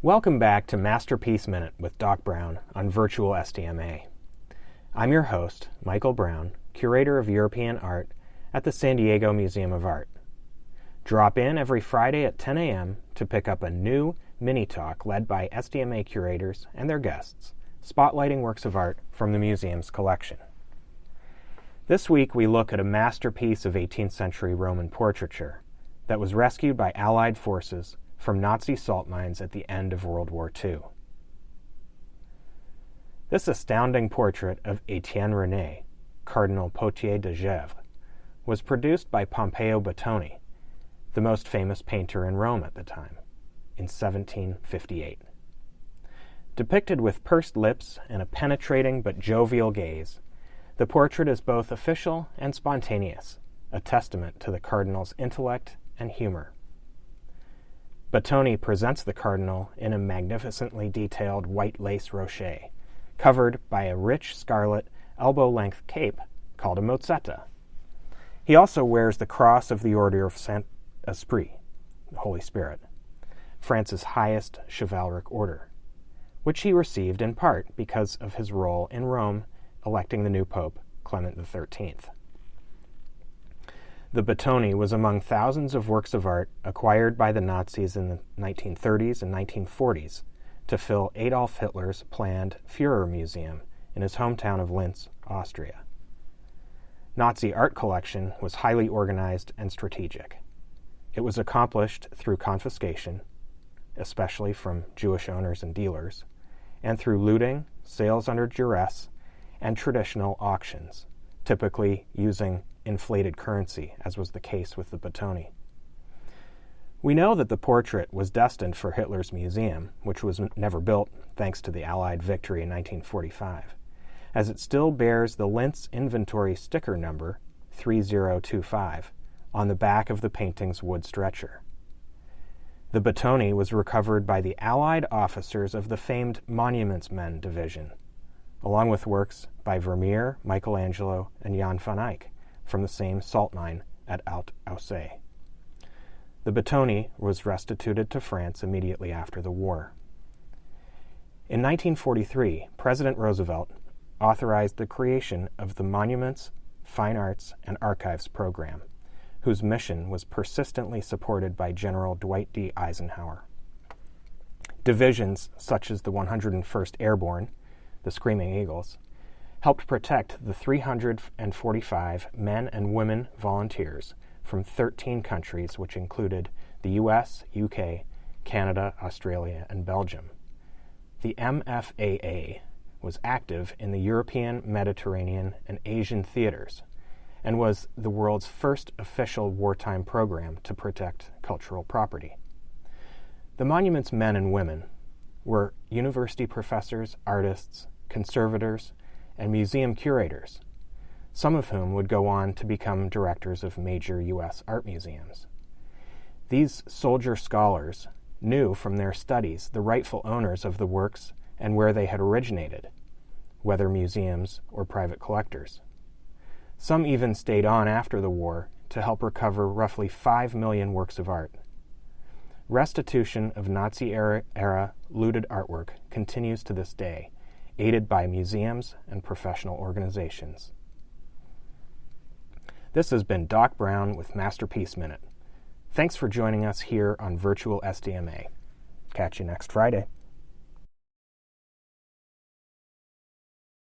Welcome back to Masterpiece Minute with Doc Brown on Virtual SDMA. I'm your host, Michael Brown, Curator of European Art at the San Diego Museum of Art. Drop in every Friday at 10 a.m. to pick up a new mini-talk led by SDMA curators and their guests, spotlighting works of art from the museum's collection. This week we look at a masterpiece of 18th century Roman portraiture that was rescued by Allied forces from Nazi salt mines at the end of World War II. This astounding portrait of Étienne-René Cardinal Potier de Gesvres was produced by Pompeo Batoni, the most famous painter in Rome at the time, in 1758. Depicted with pursed lips and a penetrating but jovial gaze, the portrait is both official and spontaneous, a testament to the cardinal's intellect and humor. Batoni presents the cardinal in a magnificently detailed white lace roché, covered by a rich scarlet elbow-length cape called a mozzetta. He also wears the cross of the Order of Saint-Esprit, the Holy Spirit, France's highest chivalric order, which he received in part because of his role in Rome electing the new Pope, Clement XIII. The Batoni was among thousands of works of art acquired by the Nazis in the 1930s and 1940s to fill Adolf Hitler's planned Führer Museum in his hometown of Linz, Austria. Nazi art collection was highly organized and strategic. It was accomplished through confiscation, especially from Jewish owners and dealers, and through looting, sales under duress, and traditional auctions, typically using inflated currency, as was the case with the Batoni. We know that the portrait was destined for Hitler's museum, which was never built thanks to the Allied victory in 1945, as it still bears the Linz inventory sticker number 3025 on the back of the painting's wood stretcher. The Batoni was recovered by the Allied officers of the famed Monuments Men Division, along with works by Vermeer, Michelangelo, and Jan van Eyck from the same salt mine at Alt-Aussee. The Batoni was restituted to France immediately after the war. In 1943, President Roosevelt authorized the creation of the Monuments, Fine Arts, and Archives program, whose mission was persistently supported by General Dwight D. Eisenhower. Divisions such as the 101st Airborne, the Screaming Eagles, helped protect the 345 men and women volunteers from 13 countries, which included the U.S., UK, Canada, Australia, and Belgium. The MFAA was active in the European, Mediterranean, and Asian theaters, and was the world's first official wartime program to protect cultural property. The Monuments men and women were university professors, artists, conservators, and museum curators, some of whom would go on to become directors of major U.S. art museums. These soldier scholars knew from their studies the rightful owners of the works and where they had originated, whether museums or private collectors. Some even stayed on after the war to help recover roughly 5 million works of art. Restitution of Nazi-era looted artwork continues to this day, aided by museums and professional organizations. This has been Doc Brown with Masterpiece Minute. Thanks for joining us here on Virtual SDMA. Catch you next Friday.